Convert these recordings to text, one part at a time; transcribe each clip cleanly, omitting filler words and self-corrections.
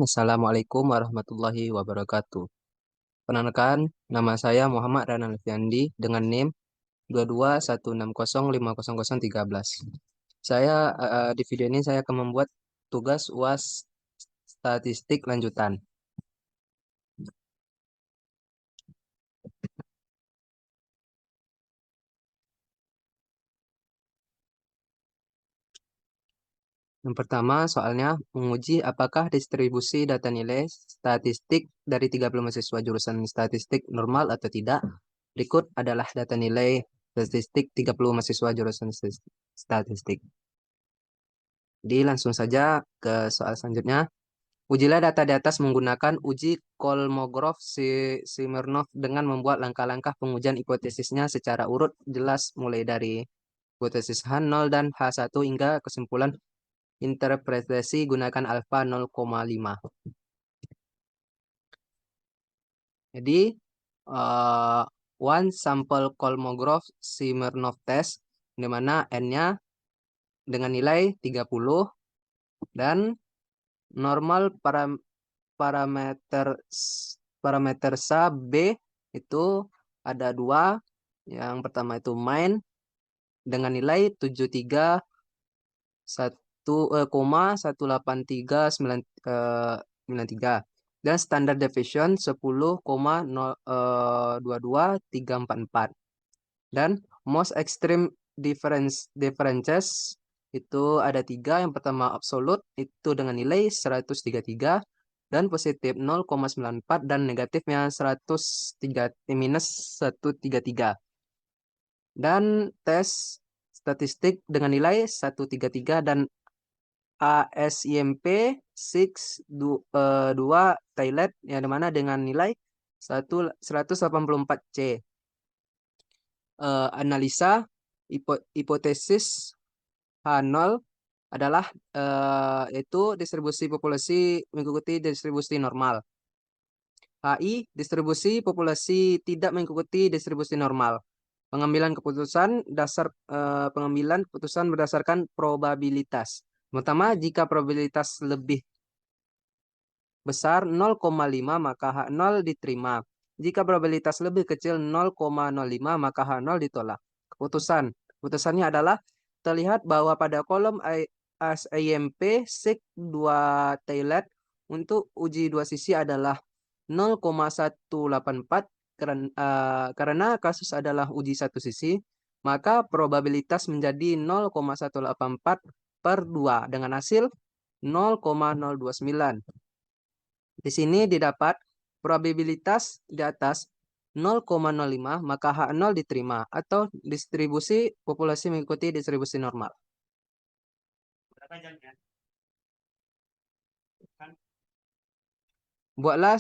Assalamualaikum warahmatullahi wabarakatuh. Perkenalkan, nama saya Muhammad Rana Alfiandi dengan NIM 22160500013. Di video ini saya akan membuat tugas UAS statistik lanjutan. Yang pertama, soalnya menguji apakah distribusi data nilai statistik dari 30 mahasiswa jurusan statistik normal atau tidak. Berikut adalah data nilai statistik 30 mahasiswa jurusan statistik. Jadi langsung saja ke soal selanjutnya. Ujilah data di atas menggunakan uji Kolmogorov-Smirnov dengan membuat langkah-langkah pengujian hipotesisnya secara urut jelas mulai dari hipotesis H0 dan H1 hingga kesimpulan interpretasi gunakan alfa 0,5. Jadi, uh, one sample Kolmogorov-Smirnov test di mana N-nya dengan nilai 30 dan normal parameter parameter SA B itu ada dua. Yang pertama itu main dengan nilai 73,18393 dan standar deviation 10,22344 dan most extreme differences itu ada tiga. Yang pertama absolute itu dengan nilai 133 dan positif 0,94 dan negatifnya 103 minus 133. Dan tes statistik dengan nilai 133 dan ASIMP 2 Thailand yang dimana dengan nilai 184C. Analisa hipotesis H0 adalah yaitu distribusi populasi mengikuti distribusi normal. HI, distribusi populasi tidak mengikuti distribusi normal. Pengambilan keputusan berdasarkan probabilitas. Pertama, jika probabilitas lebih besar 0,5 maka H0 diterima. Jika probabilitas lebih kecil 0,05 maka H0 ditolak. Keputusannya adalah terlihat bahwa pada kolom ASIMP SIG 2 Thailand untuk uji dua sisi adalah 0,184 karena kasus adalah uji satu sisi, maka probabilitas menjadi 0,184 per 2 dengan hasil 0,029. Di sini didapat probabilitas di atas 0,05 maka H0 diterima atau distribusi populasi mengikuti distribusi normal. Buatlah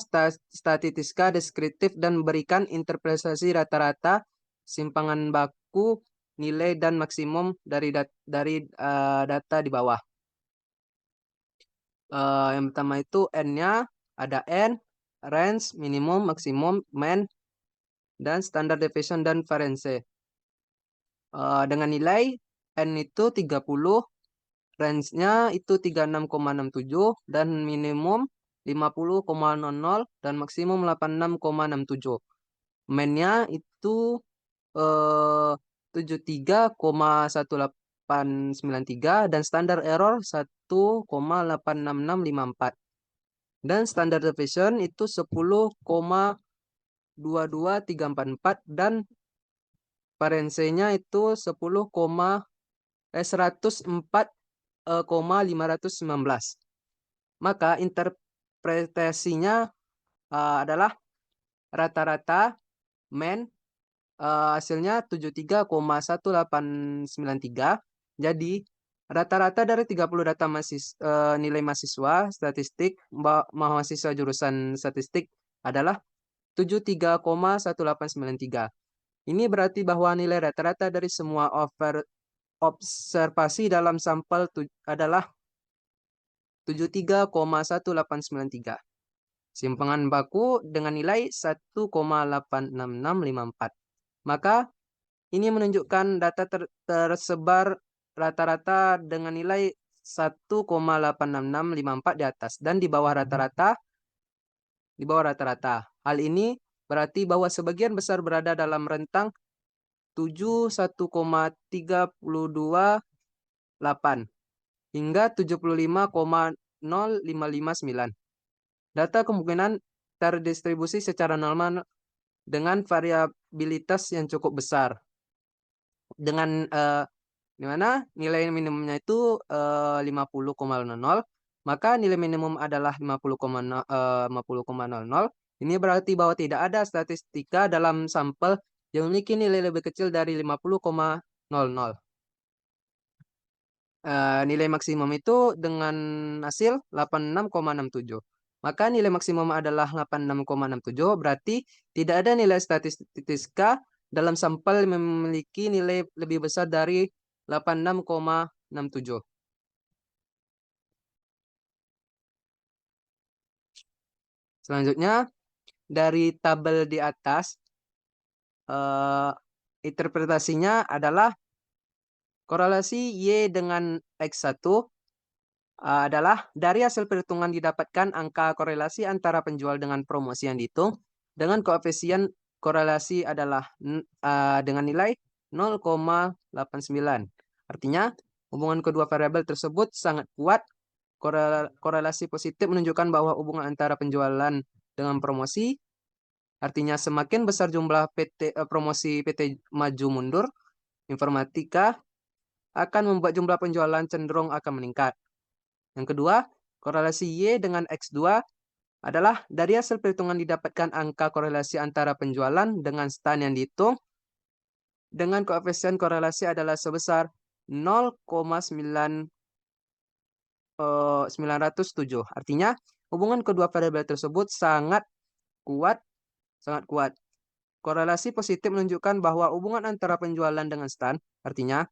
statistika deskriptif dan berikan interpretasi rata-rata simpangan baku nilai dan maksimum dari data di bawah. Yang pertama itu N-nya ada N, range, minimum, maksimum, mean, dan standard deviation dan variance. Dengan nilai N itu 30, range-nya itu 36,67 dan minimum 50,00 dan maksimum 86,67. Mean-nya itu 73,1893 dan standar error 1,86654. Dan standar deviation itu 10,22344 dan variance-nya itu 104,519. Maka interpretasinya adalah rata-rata mean hasilnya 73,1893. Jadi rata-rata dari 30 data nilai mahasiswa statistik mahasiswa jurusan statistik adalah 73,1893. Ini berarti bahwa nilai rata-rata dari semua observasi dalam sampel adalah 73,1893. Simpangan baku dengan nilai 1,86654. Maka ini menunjukkan data tersebar rata-rata dengan nilai 1,86654 di atas dan di bawah rata-rata. Hal ini berarti bahwa sebagian besar berada dalam rentang 71,328 hingga 75,0559. Data kemungkinan terdistribusi secara normal dengan variabilitas yang cukup besar. Dengan di mana nilai minimumnya itu 50,00, maka nilai minimum adalah 50,00. Ini berarti bahwa tidak ada statistika dalam sampel yang memiliki nilai lebih kecil dari 50,00. Nilai maksimum itu dengan hasil 86,67. Maka nilai maksimum adalah 86,67, berarti tidak ada nilai statistika dalam sampel yang memiliki nilai lebih besar dari 86,67. Selanjutnya, dari tabel di atas, interpretasinya adalah korelasi Y dengan X1 adalah dari hasil perhitungan didapatkan angka korelasi antara penjual dengan promosi yang dihitung dengan koefisien korelasi adalah dengan nilai 0,89. Artinya, hubungan kedua variabel tersebut sangat kuat. Korelasi positif menunjukkan bahwa hubungan antara penjualan dengan promosi, artinya semakin besar jumlah promosi PT Maju Mundur Informatika akan membuat jumlah penjualan cenderung akan meningkat. Yang kedua, korelasi Y dengan X2 adalah dari hasil perhitungan didapatkan angka korelasi antara penjualan dengan stand yang dihitung dengan koefisien korelasi adalah sebesar 0,907. Artinya, hubungan kedua variabel tersebut sangat kuat. Korelasi positif menunjukkan bahwa hubungan antara penjualan dengan stand, artinya,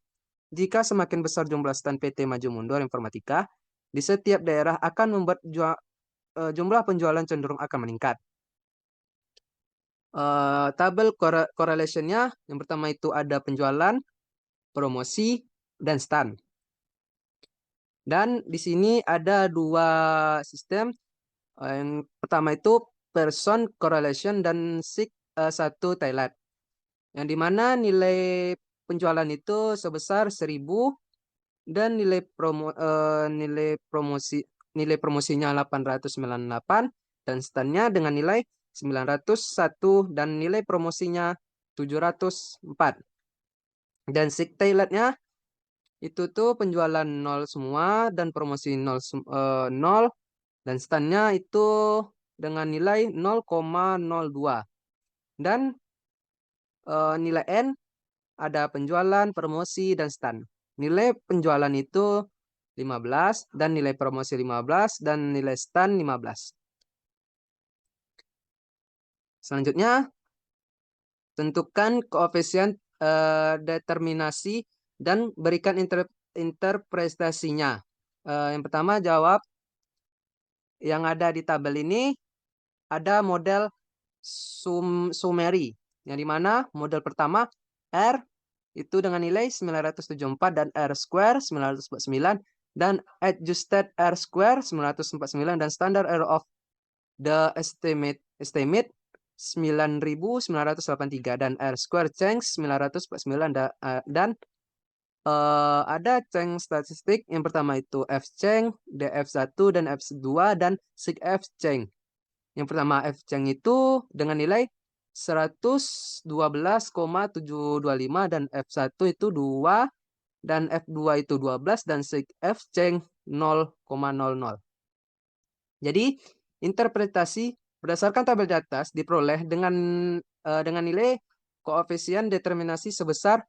jika semakin besar jumlah stand PT Maju Mundur Informatika, di setiap daerah akan membuat jumlah penjualan cenderung akan meningkat. Tabel correlation-nya, yang pertama itu ada penjualan, promosi, dan stand. Dan di sini ada dua sistem. Yang pertama itu person correlation dan SIG1 Thailand. Yang dimana nilai penjualan itu sebesar 1000 dan nilai promosinya 898 dan standnya dengan nilai 901 dan nilai promosinya 704. Dan SIG Thailand-nya itu tuh penjualan 0 semua dan promosi 0, dan standnya itu dengan nilai 0,02. Dan nilai N ada penjualan, promosi, dan stand. Nilai penjualan itu 15 dan nilai promosi 15 dan nilai stand 15. Selanjutnya, tentukan koefisien determinasi dan berikan interpretasinya. Yang pertama jawab yang ada di tabel ini ada model summary, yang dimana model pertama R itu dengan nilai 974 dan R square 949 dan adjusted R square 949 dan standard error of the estimate 9.983 dan R square change 949 dan ada change statistik. Yang pertama itu F change, DF1 dan F2 dan sig F change. Yang pertama F change itu dengan nilai 112,725 dan F1 itu 2 dan F2 itu 12 dan sig F change 0,00. Jadi, interpretasi berdasarkan tabel di atas diperoleh dengan nilai koefisien determinasi sebesar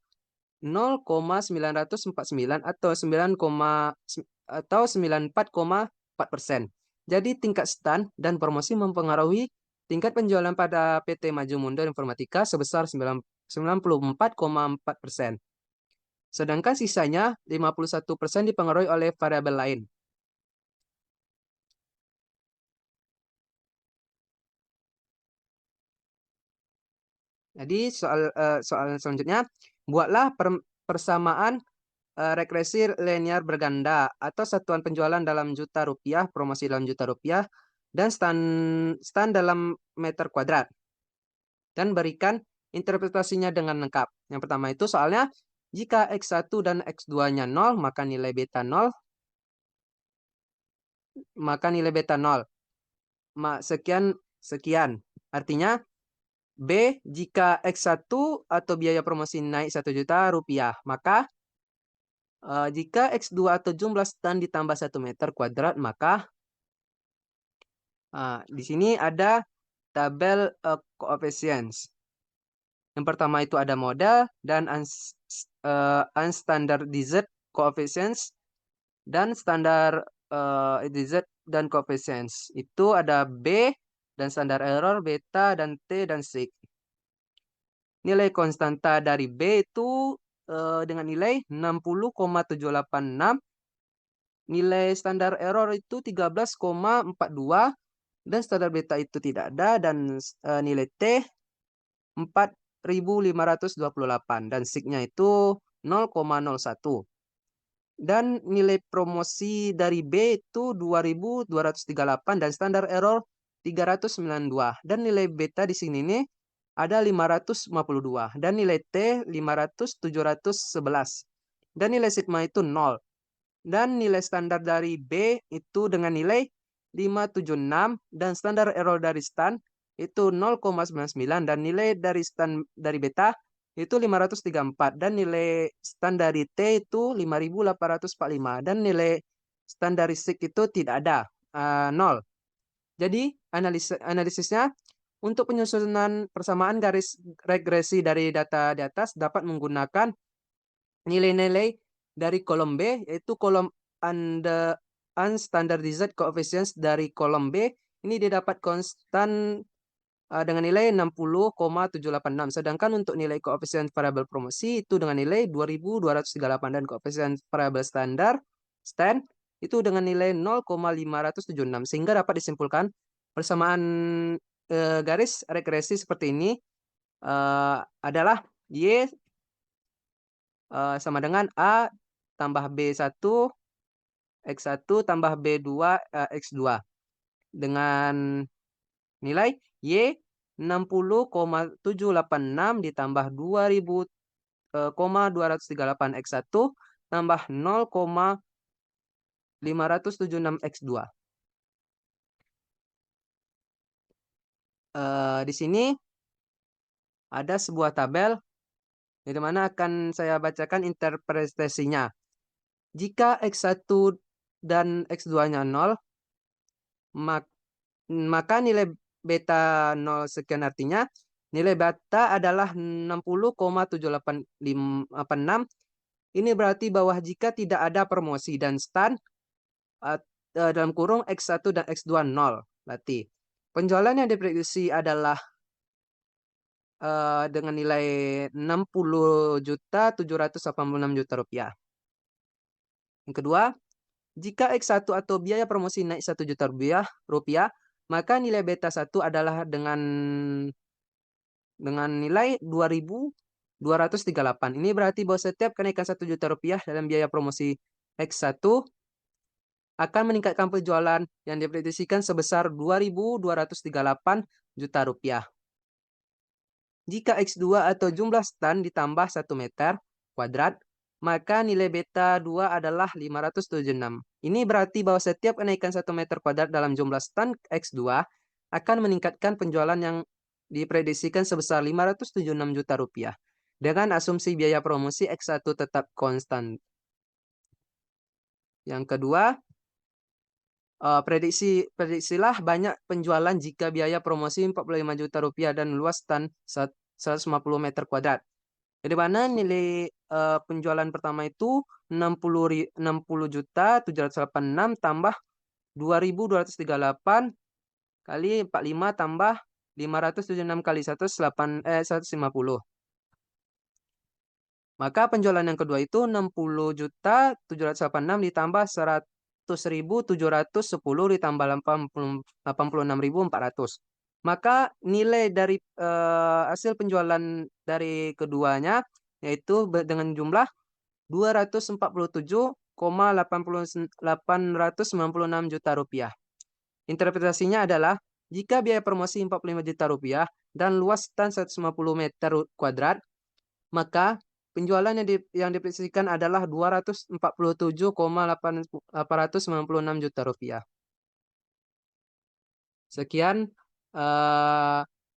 0,949 atau 94,4%. Jadi tingkat stand dan promosi mempengaruhi tingkat penjualan pada PT Maju Mundur Informatika sebesar 94,4%. Sedangkan sisanya 51% dipengaruhi oleh variabel lain. Jadi soal selanjutnya, buatlah persamaan regresi linear berganda atau satuan penjualan dalam juta rupiah, promosi dalam juta rupiah, dan stand dalam meter kuadrat. Dan berikan interpretasinya dengan lengkap. Yang pertama itu soalnya, jika X1 dan X2-nya 0, maka nilai beta 0, sekian, sekian. Artinya, B, jika X1 atau biaya promosi naik 1 juta rupiah, maka jika X2 atau jumlah stand ditambah 1 meter kuadrat, maka di sini ada tabel coefficients. Yang pertama itu ada modal dan unstandardized coefficients dan standar dz dan coefficients. Itu ada B dan standar error, beta dan T dan sig. Nilai konstanta dari B itu dengan nilai 60,786. Nilai standar error itu 13,42 dan standar beta itu tidak ada, dan nilai T 4.528 dan signya itu 0,01. Dan nilai promosi dari B itu 2.238 dan standar error 392. Dan nilai beta di sini nih ada 552 dan nilai T 711. Dan nilai sigma itu 0. Dan nilai standar dari B itu dengan nilai 576 dan standar error dari stand itu 0,99 dan nilai dari stand dari beta itu 534 dan nilai stand dari T itu 5.845 dan nilai stand dari SIG itu tidak ada, 0. Jadi analisisnya untuk penyusunan persamaan garis regresi dari data di atas dapat menggunakan nilai-nilai dari kolom B, yaitu kolom unstandardized coefficients dari kolom B. Ini didapat konstan dengan nilai 60,786. Sedangkan untuk nilai koefisien variabel promosi itu dengan nilai 2.238 dan koefisien variabel stand itu dengan nilai 0,576. Sehingga dapat disimpulkan persamaan garis regresi seperti ini adalah Y sama dengan A tambah B1 X1 tambah B2 X2 dengan nilai Y 60,786 ditambah 2.238 X1 tambah 0,576 X2. Di sini ada sebuah tabel di mana akan saya bacakan interpretasinya. Jika X1 dan X2-nya 0, maka nilai beta 0 sekian, artinya nilai beta adalah 60,786. Ini berarti bahwa jika tidak ada promosi dan stand dalam kurung X1 dan X2 0, berarti penjualan yang diprediksi adalah dengan nilai 60.786 juta rupiah. Yang kedua, jika X1 atau biaya promosi naik 1 juta rupiah, maka nilai beta 1 adalah dengan nilai 2.238. Ini berarti bahwa setiap kenaikan 1 juta rupiah dalam biaya promosi X1 akan meningkatkan penjualan yang diprediksikan sebesar 2.238 juta rupiah. Jika X2 atau jumlah stand ditambah 1 meter kuadrat, maka nilai beta 2 adalah 576. Ini berarti bahwa setiap kenaikan 1 meter kuadrat dalam jumlah stand X2 akan meningkatkan penjualan yang diprediksikan sebesar 576 juta rupiah. Dengan asumsi biaya promosi X1 tetap konstan. Yang kedua, prediksilah banyak penjualan jika biaya promosi 45 juta rupiah dan luas stand 150 meter kuadrat. Jadi mana nilai penjualan pertama itu 60 juta 786 tambah 2.238 kali 45 tambah 576 kali 150. Maka penjualan yang kedua itu 60 juta 786 ditambah 100.710 ditambah 86.400. Maka nilai dari hasil penjualan dari keduanya yaitu dengan jumlah 247,896 juta rupiah. Interpretasinya adalah jika biaya promosi 45 juta rupiah dan luas stand 150 meter kuadrat, maka penjualan yang diprediksikan adalah 247,896 juta rupiah. Sekian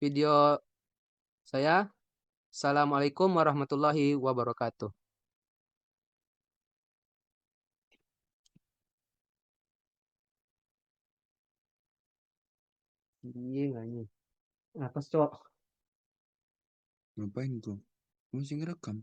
video saya. Assalamualaikum warahmatullahi wabarakatuh. Iya nggak nih? Apa cok? Ngapain tuh? Masih ngerekam.